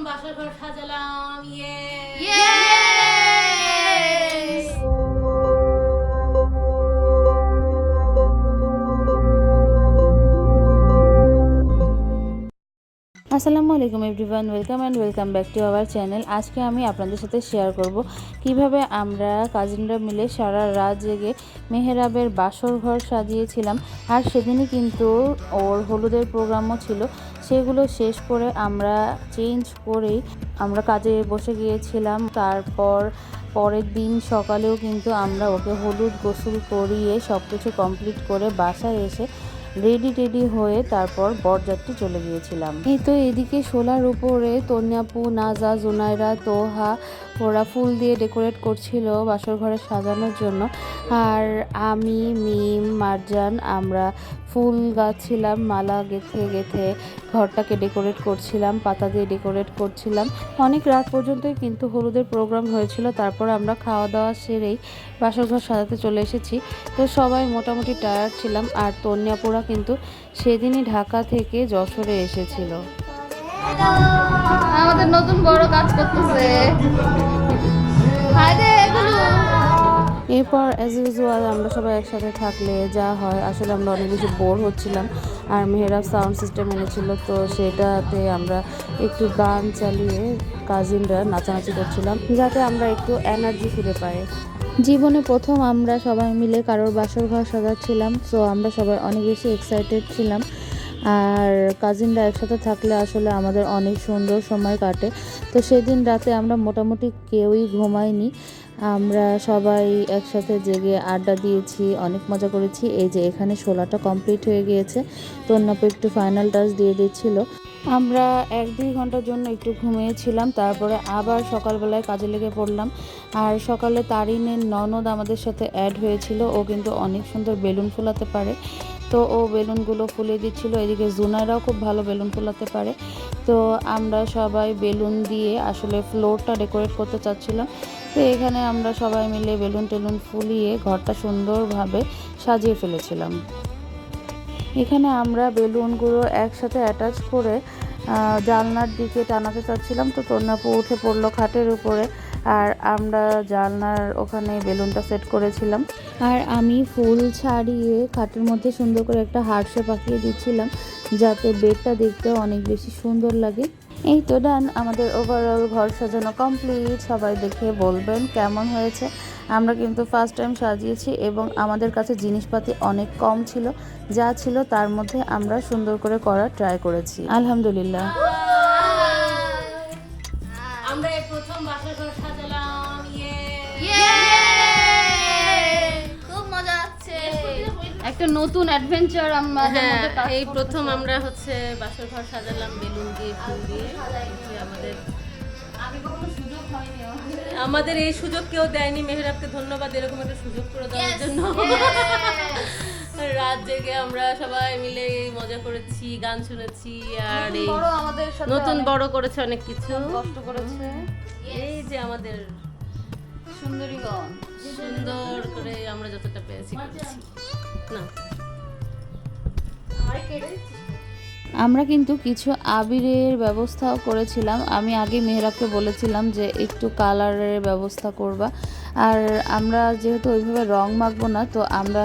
বাসর ঘর সাজালাম। আসসালামু আলাইকুম everyone, welcome back to our channel. আজকে আমি আপনাদের সাথে শেয়ার করব কিভাবে আমরা কাজিনরা মিলে সারা রাত জেগে মেহেরাবের বাসর ঘর সাজিয়েছিলাম। আর সেদিনই কিন্তু ওর হলুদের প্রোগ্রামও ছিল। সেগুলো শেষ করে আমরা চেঞ্জ করেই আমরা কাজে বসে গিয়েছিলাম। তারপর পরের দিন সকালেও কিন্তু আমরা ওকে হলুদ গোসল করিয়ে সব কিছু কমপ্লিট করে বাসায় এসে রেডি হয়ে তারপর বরযাত্রী চলে গিয়েছিলাম। এই তো এদিকে শোলার উপরে তন্যাপু, নাজা, জুনাইরা, তোহা ওরা ফুল দিয়ে ডেকোরেট করছিল বাসর ঘরে সাজানোর জন্য। আর আমি, মিম, মারজান আমরা ফুল গাচ্ছিলাম, মালা গেঁথে ঘরটাকে ডেকোরেট করছিলাম, পাতা দিয়ে ডেকোরেট করছিলাম। অনেক রাত পর্যন্তই কিন্তু হলুদের প্রোগ্রাম হয়েছিল। তারপর আমরা খাওয়া দাওয়া সেরেই বাসর ঘর সাজাতে চলে এসেছি। তো সবাই মোটামুটি টায়ার্ড ছিলাম। আর তন্যাপুরা কিন্তু সেদিনই ঢাকা থেকে যশোরে এসেছিল। আমাদের নতুন বড় কাজ করতেছে। এরপর অ্যাজ ইউজুয়াল আমরা সবাই একসাথে থাকলে যা হয়, আসলে আমরা অনেক বেশি বোর হচ্ছিলাম। আর মেহেরাব সাউন্ড সিস্টেম এনেছিল, তো সেটাতে আমরা একটু গান চালিয়ে কাজিনরা নাচানাচি করছিলাম, যাতে আমরা একটু এনার্জি ফিরে পাই। জীবনে প্রথম আমরা সবাই মিলে কারোর বাসর ঘর সাজাচ্ছিলাম, সো আমরা সবাই অনেক বেশি এক্সাইটেড ছিলাম। আর কাজিনরা একসাথে থাকলে আসলে আমাদের অনেক সুন্দর সময় কাটে। তো সেদিন রাতে আমরা মোটামুটি কেউই ঘুমাইনি। আমরা সবাই একসাথে জেগে আড্ডা দিয়েছি, অনেক মজা করেছি। এই যে এখানে শোলাটা কমপ্লিট হয়ে গিয়েছে, তন্যাপু একটু ফাইনাল টাচ দিয়ে দিচ্ছিল। আমরা 1-2 ঘন্টার জন্য একটু ঘুমিয়েছিলাম, তারপরে আবার সকালবেলায় কাজে লেগে পড়লাম। আর সকালে তারিনের ননদ আমাদের সাথে অ্যাড হয়েছিল। ও কিন্তু অনেক সুন্দর বেলুন ফোলাতে পারে, তো ও বেলুনগুলো ফুলিয়ে দিচ্ছিল। এদিকে জুনাইরাও খুব ভালো বেলুন ফোলাতে পারে। তো আমরা সবাই বেলুন দিয়ে আসলে ফ্লোরটা ডেকোরেট করতে চাচ্ছিলাম। তো এখানে আমরা সবাই মিলে বেলুন টেলুন ফুলিয়ে ঘরটা সুন্দরভাবে সাজিয়ে ফেলেছিলাম। এখানে আমরা বেলুনগুলো একসাথে অ্যাটাচ করে জানলার দিকে টানাতে চাচ্ছিলাম। তো তন্যাপু উঠে পড়লো খাটের উপরে, আর আমরা জানলার ওখানে বেলুনটা সেট করেছিলাম। আর আমি ফুল ছাড়িয়ে খাটের মধ্যে সুন্দর করে একটা হার্ট শেপ আঁকিয়ে দিচ্ছিলাম, যাতে বেডটা দেখতে অনেক বেশি সুন্দর লাগে। এই তো ডান, আমাদের ওভারঅল ঘর সাজানো কমপ্লিট। সবাই দেখে বলবেন কেমন হয়েছে। আমরা কিন্তু ফার্স্ট টাইম সাজিয়েছি এবং আমাদের কাছে জিনিসপাতি অনেক কম ছিল। যা ছিল তার মধ্যে আমরা সুন্দর করে করার ট্রাই করেছি, আলহামদুলিল্লাহ। আমরা এই প্রথম বাসর ঘর সাজালাম। খুব মজা হচ্ছে, একটা নতুন অ্যাডভেঞ্চার আমাদের মধ্যে কাজ এই করতেছে। প্রথম আমরা বাসর ঘর সাজালাম বেলুন দিয়ে, ফুল দিয়ে। আমাদের এই সুযোগ কেউ দেয়নি। মেহেরাবকে ধন্যবাদ এরকম একটা সুযোগ করে দেওয়ার জন্য। রাত জেগে আমরা সবাই মিলে মজা করেছি, গান শুনেছি। আর এই বড় আমাদের সাথে নতুন বড় করেছে অনেক কিছু, কষ্ট করেছে। এই যে আমাদের সুন্দরীগণ সুন্দর করে আমরা যতটা পেরেছি করেছি। না, আমরা কিন্তু কিছু আবিরের ব্যবস্থাও করেছিলাম। আমি আগে মেহেরাবকে বলেছিলাম যে একটু কালারের ব্যবস্থা করবা। আর আমরা যেহেতু ওইভাবে রং মাখবো না, তো আমরা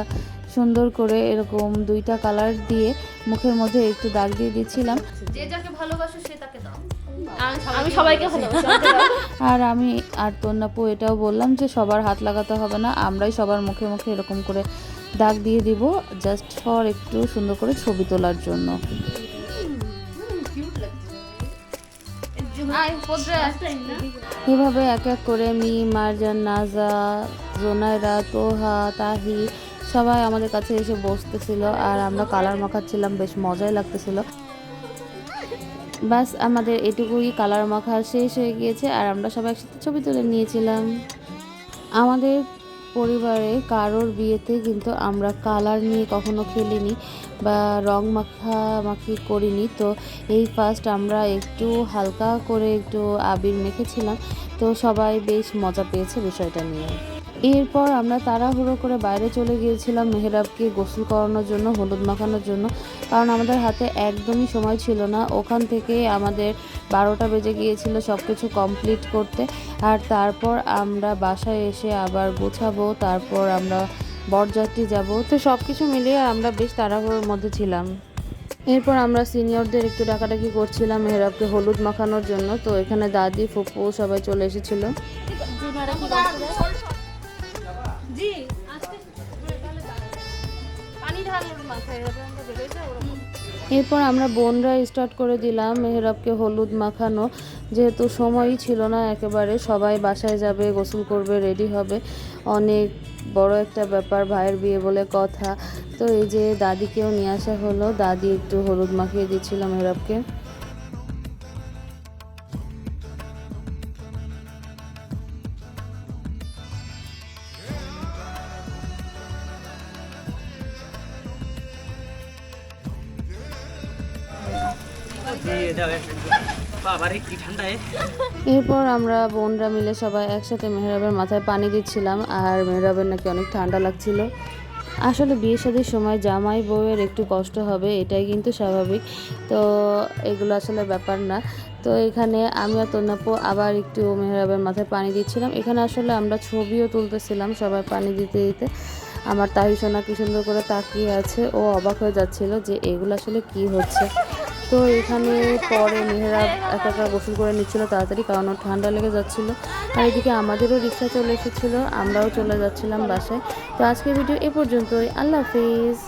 সুন্দর করে এরকম 2টা কালার দিয়ে মুখের মধ্যে একটু দাগ দিয়ে দিচ্ছিলাম। যে যাকে ভালোবাসো সে তাকে দাও। আমি সবাইকে ভালোবাসি। আর আমি আর তন্যাপু এটাও বললাম যে সবার হাত লাগাতে হবে না, আমরাই সবার মুখে মুখে এরকম করে দাগ দিয়ে দিব, জাস্ট ফর একটু সুন্দর করে ছবি তোলার জন্য। এভাবে এক এক করে মারজান, নাজা, জোনাইরা, তোহা, তাহি সবাই আমাদের কাছে এসে বসতেছিল আর আমরা কালার মাখাচ্ছিলাম, বেশ মজাই লাগতেছিল। বাস আমাদের এটুকুই কালার মাখা শেষ হয়ে গিয়েছে আর আমরা সবাই একসাথে ছবি তুলে নিয়েছিলাম। আমাদের পরিবারে কারোর বিয়েতে কিন্তু আমরা কালার নিয়ে কখনো খেলিনি বা রং মাখামাখি করিনি। তো এই ফার্স্ট আমরা একটু হালকা করে একটু আবির মেখেছিলাম। তো সবাই বেশ মজা পেয়েছে বিষয়টা নিয়ে। এরপর আমরা তাড়াহুড়ো করে বাইরে চলে গিয়েছিলাম মেহরাবকে গোসল করানোর জন্য, হলুদ মাখানোর জন্য, কারণ আমাদের হাতে একদমই সময় ছিল না। ওখান থেকে আমাদের 12টা বেজে গিয়েছিল সব কিছু কমপ্লিট করতে। আর তারপর আমরা বাসায় এসে আবার গোছাবো, তারপর আমরা বরযাত্রী যাব। তো সব কিছু মিলিয়ে আমরা বেশ তাড়াহুড়োর মধ্যে ছিলাম। এরপর আমরা সিনিয়রদের একটু ডাকাডাকি করছিলাম মেহরাবকে হলুদ মাখানোর জন্য। তো এখানে দাদি, ফুপু সবাই চলে এসেছিল। জি আজকে পানি ঢালুন মাথায়, আমরা বেরোয় যাই ওরকম। এরপর আমরা বোনরা স্টার্ট করে দিলাম মেহরাবকে হলুদ মাখানো, যেহেতু সময়ই ছিল না একেবারে। সবাই বাসায় যাবে, গোসল করবে, রেডি হবে, অনেক বড় একটা ব্যাপার, ভাইয়ের বিয়ে বলে কথা। তো এই যে দাদিকেও নিয়ে আসা হলো, দাদি একটু হলুদ মাখিয়ে দিচ্ছিল মেহরাবকে। এরপর আমরা বোনরা মিলে সবাই একসাথে মেহরাবের মাথায় পানি দিচ্ছিলাম, আর মেহরাবের নাকি অনেক ঠান্ডা লাগছিল। আসলে বিয়ে শাদীর সময় জামাই বউয়ের একটু কষ্ট হবে, এটাই কিন্তু স্বাভাবিক। তো এগুলো আসলে ব্যাপার না। তো এখানে আমি আর তন্নাপু আবার একটু মেহরাবের মাথায় পানি দিচ্ছিলাম। এখানে আসলে আমরা ছবিও তুলতেছিলাম সবাই পানি দিতে দিতে। আমার তাহিসোনা কি সুন্দর করে তাকিয়ে আছে, ও অবাক হয়ে যাচ্ছিল যে এগুলো আসলে কি হচ্ছে। তো এখানে পরে মেহরাব একা একা গোসল করে নিচ্ছিল তাড়াতাড়ি, কারণ ওর ঠান্ডা লেগে যাচ্ছিলো। আর এদিকে আমাদেরও রিক্সা চলে এসেছিলো, আমরাও চলে যাচ্ছিলাম বাসায়। তো আজকের ভিডিও এ পর্যন্তই। আল্লাহ হাফিজ।